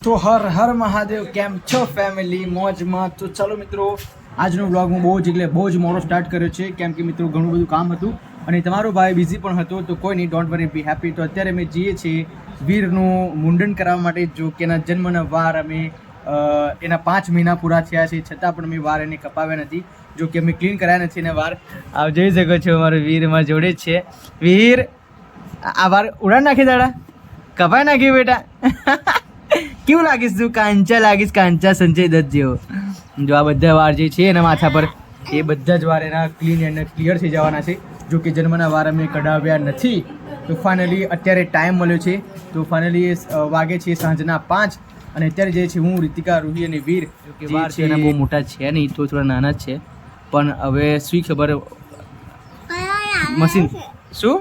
તો હર હર મહાદેવ, કેમ છો ફેમિલી? મોજમાં. તો ચાલો મિત્રો, આજનો વ્લોગ હું બહુ જ મોડો સ્ટાર્ટ કર્યો છે, કેમ કે મિત્રો ઘણું બધું કામ હતું અને તમારો ભાઈ બિઝી પણ હતો. તો કોઈ નહીં, ડોન્ટ વરી, બી હેપી. તો અત્યારે અમે જઈએ છીએ વીરનું મુંડન કરાવવા માટે, જો કે એના જન્મના વાર અમે એના 5 મહિના પૂરા થયા છે, છતાં પણ અમે વાર એને કપાવ્યા નથી. જો કે અમે ક્લીન કરાયા નથી એને વાર. આપ જોઈ શકો છો, અમારો વીર એમાં જોડે જ છે. વીર, આ વાર ઉડાડ નાખી દાડા, કપાઈ નાખી બેટા. કેવું લાગીશ તું? કાંચા લાગીશ, કાંચા સંજય દત્ત જેવો. જો આ બધા વાર જે છે એના માથા પર, એ બધા જ વાર એના ક્લીન અને ક્લિયર થઈ જવાના છે. જો કે જન્મના વાર અમે કઢાવ્યા નથી. તો ફાઇનલી અત્યારે ટાઈમ મળ્યો છે. તો ફાઇનલી વાગે છે સાંજના 5 અને અત્યારે જે છે હું, રીતિકા, રૂહી અને વીર, જો કે વાર છે એના બહુ મોટા છે નહીં, તો થોડા નાના જ છે. પણ હવે શું ખબર, મશીન શું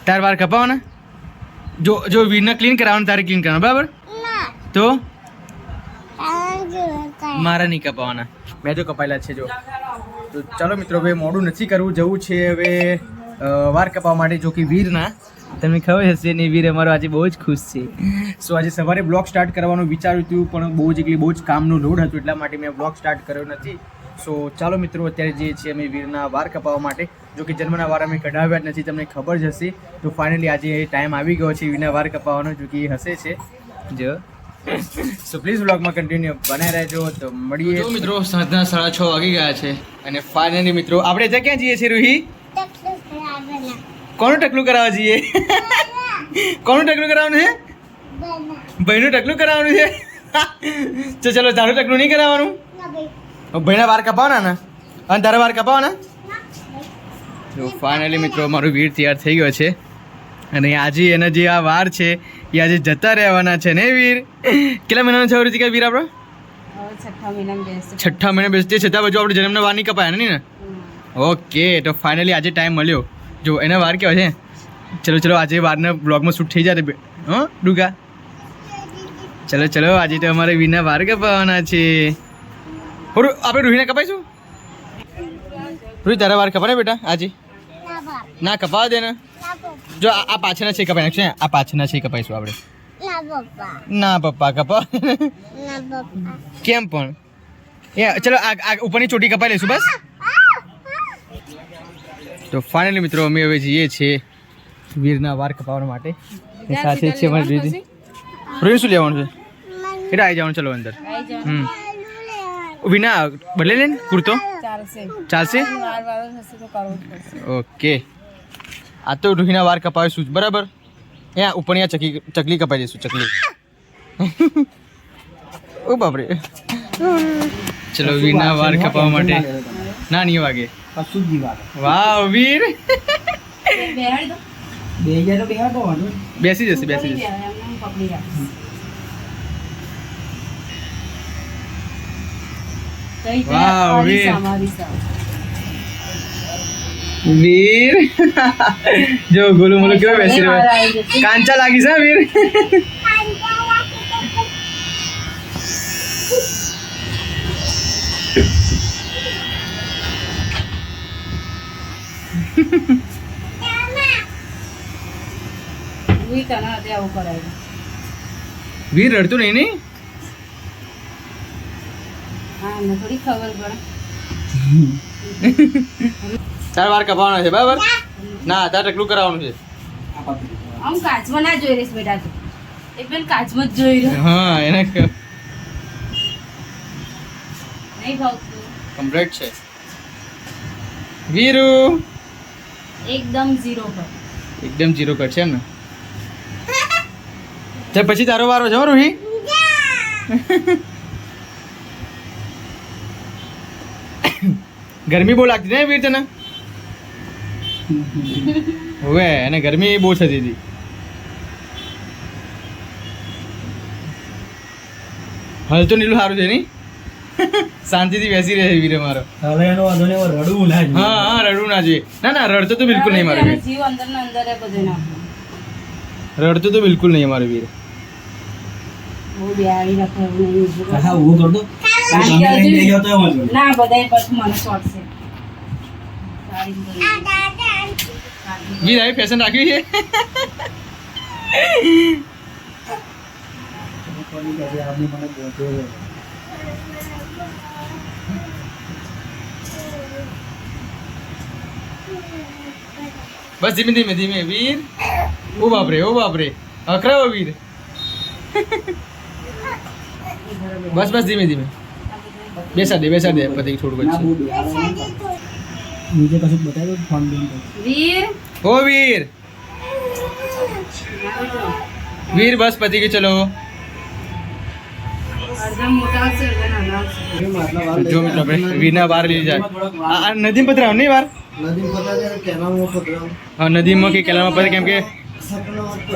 તાર વાર કપાવવાના? જો વીરને ક્લીન કરાવવાનું, તારે ક્લીન કરવાનું, બરાબર? તો મારા નહીં કપાવવાના, મેં તો કપાયેલા છે. જો તો ચાલો મિત્રો, હવે મોડું નથી કરવું, જવું છે હવે વાર કપાવવા માટે. જો કે વીરના તમને ખબર હશે ને, વીર અમારો આજે બહુ જ ખુશ છે. સો આજે સવારે બ્લોગ સ્ટાર્ટ કરવાનું વિચાર્યું હતું, પણ બહુ જ કામનું લોડ હતું, એટલા માટે મેં બ્લોગ સ્ટાર્ટ કર્યો નથી. સો ચાલો મિત્રો, અત્યારે જે છે અમે વીરના વાર કપાવવા માટે, જો કે જન્મના વાર અમે કઢાવ્યા જ નથી, તમને ખબર જ હશે. તો ફાઇનલી આજે ટાઈમ આવી ગયો છે વીરના વાર કપાવવાનો, જો કે હશે છે જો. સો પ્લીઝ વ્લોગમાં કન્ટિન્યુ બનાવી રહેજો. તો મળીએ. જો મિત્રો, સાંજના 6:30 વાગી ગયા છે અને ફાઇનલી મિત્રો આપણે ત્યાં ક્યાં જઈએ છીએ રૂહી? કોનું ટકલું કરાવવા જઈએ? કોનું ટકલું કરાવવાનું છે? ભાઈનું ટકલું કરાવવાનું છે. તો ચલો, તારું ટકલું નહીં કરાવવાનું? ભાઈના વાર કપાવવાના ને, અને તારા વાર કપાવવાના. તો ફાઇનલી મિત્રો, અમારું વીર તૈયાર થઈ ગયો છે અને આજે એના જે આ વાર છે એ આજે જતા રહેવાના છે ને વીર? કેટલા મહિનાનો છે રીતિકા વીર આપણો? 6ઠ્ઠા મહિના બેસતી, છતાં બધું આપણે જન્મના વાર નહીં કપાયા નહીં ને? ઓકે, તો ફાઇનલી આજે ટાઈમ મળ્યો. જો એના વાર કેવા છે. ચલો આજે વારના બ્લોગમાં શૂટ થઈ જાય. હા ડુગા, ચલો આજે તો અમારે વીરના વાર કપાવવાના છે. આપણે રૂહીને કપાઈશું? રૂહી, તારા વાર કપાને બેટા આજે? ના કપાવા દે ને. જો આ પાછળના છે કપાઈ નાખશે, આ પાછળના છે કપાઈશું આપણે. ના પપ્પા, કપા. કેમ પણ? ચલો આ ઉપરની ચોટી કપાઈ લઈશું બસ. તો ફાઇનલી મિત્રો, અમે હવે જઈએ છીએ વીરના વાર કપાવવા માટે. સાથે જ છે અમારી દીદી. રૂહી શું લેવાનું છે? એટલે આવી જવાનું. ચલો અંદર. વિના બદલે લે કુર્તો ચાલશે? ઓકે, આ તો રૂહીના વાર કપાવીશું બરાબર. અહીંયા ઉપર ચકલી કપાઈ દઈશું, ચકલી. ઓ બાપરે. ચલો વીરના વાર કપાવવા માટે. ના નહીં વાગે. વાહ વીર, બેસી જશે. વાહ વીર, જો ગોલું મોલું કેવો બેસી રહ્યો. કાંચા લાગીશ હા વીર. વીર રડતું નહીં ને? તાર વાર કપાવવાનો છે બરાબર? ના, તાર ટકલું કરાવવાનું છે. આમ કાચમાં ના જોઈ રહીશ બેટા, તું એક બેન કાચમાં જ જોઈ રહ્યો. હા, એને નહીં ભાવતું. કમ્પ્લીટ છે વીરુ. એકદમ 0 પર. એકદમ 0 કટ છે એમ ને? ચાલ પછી તારો વારો છે રૂહી. ગરમી બહુ લાગતી ને વીર તને? હવે એને ગરમી બહુ થતી હતી. હાલ તો નીલું સારું છે નહીં? શાંતિથી બેસી રહે વીર મારો. રડવું ના જોઈએ. હા, રડવું ના જોઈએ. ના, રડતો તો બિલકુલ નહીં મારો વીર. જીવ અંદર ને અંદર બધું નાખો. રડતો તો બિલકુલ નહીં મારો વીર. બહુ બેહાડી રાખો નહીં. હા, હું કર દો. ના બધાય પછી મને શોર્ટ છે. વીર આવી ફેશન રાખવી છે. બસ ધીમે ધીમે ધીમે વીર. ઓ બાપરે અકરાવો વીર. બસ ધીમે ધીમે બેસા દે પતિ થોડું છે. નીચે કશું બતાવ્યું ફોન બંધ વીર ઓ વીર વીર બસ પતિ કે ચલો. અડધા મોટા હશે અડધા નાના હશે. જો મિત્રો આપણે વીરના વાર લઈ જાય. આ નદીમાં પતરાવ નહીં વાર. હા નદીમાં કે કેલામાં પતરે કેમ કે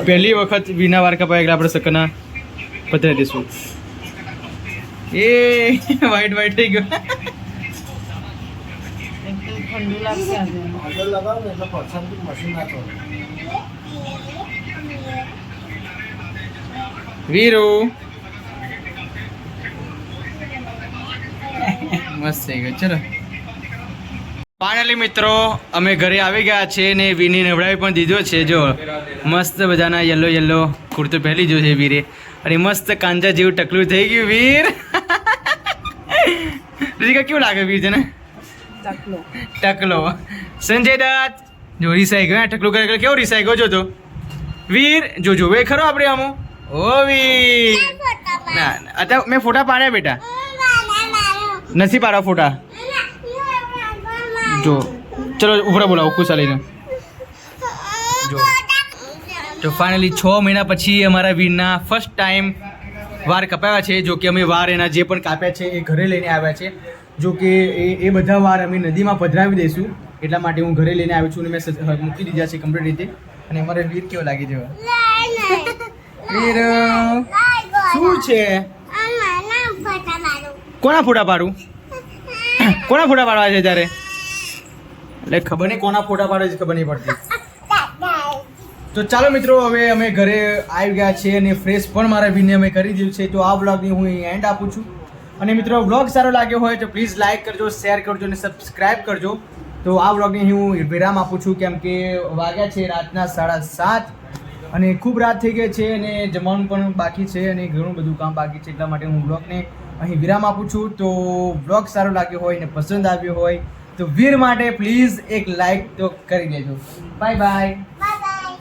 પહેલી વખત વીરના વાર કપાય એટલે આપણે સકના પતરાઈ દઈશું. એ વાઈટ થઈ ગયો. એકદમ ઠંડુ લાગશે આજે. વીરો મસ્ત થઈ ગયો. ચલો ફાઇનલી મિત્રો અમે ઘરે આવી ગયા છે ને વીરની નવડાવી પણ દીધો છે. જો મસ્ત બધાના યલો કુર્તો પહેરી જો છે વીરે અને મસ્ત કાંજા જેવું ટકલું થઈ ગયું વીર. રીકા કેવું લાગે વીર છે ને ટકલો. સંજય દત્ત જો રીસાઈ ગયો ટકલું કરે કેવો રીસાઈ ગયો જો તો વીર જો વે ખરો આપણે આમ. ઓ વીર ના અત્યારે મેં ફોટા પાડ્યા બેટા નથી પાડવા ફોટા. જો ચલો ઉભરા બોલાવો ખુશાલીને. જો તો ફાઇનલી 6 મહિના પછી અમારા વીરના ફર્સ્ટ ટાઈમ વાર કપાવ્યા છે. જો કે અમે વાર એના જે પણ કાપ્યા છે એ ઘરે લઈને આવ્યા છે. જો કે એ બધા વાર અમે નદીમાં પધરાવી દઈશું એટલા માટે હું ઘરે લઈને આવ્યો છું અને મેં મૂકી દીધા છે કમ્પ્લીટ રીતે. અને અમારે વીર કેવો લાગી જવા વીર શું છે? કોના ફોટા પાડું? કોના ફોટા પાડવા છે ત્યારે? એટલે ખબર નહીં કોના ફોટા પાડે છે ખબર નહીં પડતી. તો ચાલો મિત્રો હવે અમે ઘરે આવી ગયા છીએ અને ફ્રેશ પણ મારા વીરને અમે કરી દીધું છે. તો આ વ્લોગની હું એન્ડ આપું છું. અને મિત્રો વ્લોગ સારો લાગ્યો હોય તો પ્લીઝ લાઇક કરજો, શેર કરજો અને સબસ્ક્રાઈબ કરજો. તો આ વ્લોગની હું વિરામ આપું છું કેમ કે વાગ્યા છે રાતના 7:30 અને ખૂબ રાત થઈ ગઈ છે અને જમવાનું પણ બાકી છે અને ઘણું બધું કામ બાકી છે. એટલા માટે હું વ્લોગને અહીં વિરામ આપું છું. તો વ્લોગ સારો લાગ્યો હોય ને પસંદ આવ્યો હોય તો વીર માટે પ્લીઝ એક લાઇક તો કરી દેજો. Bye bye.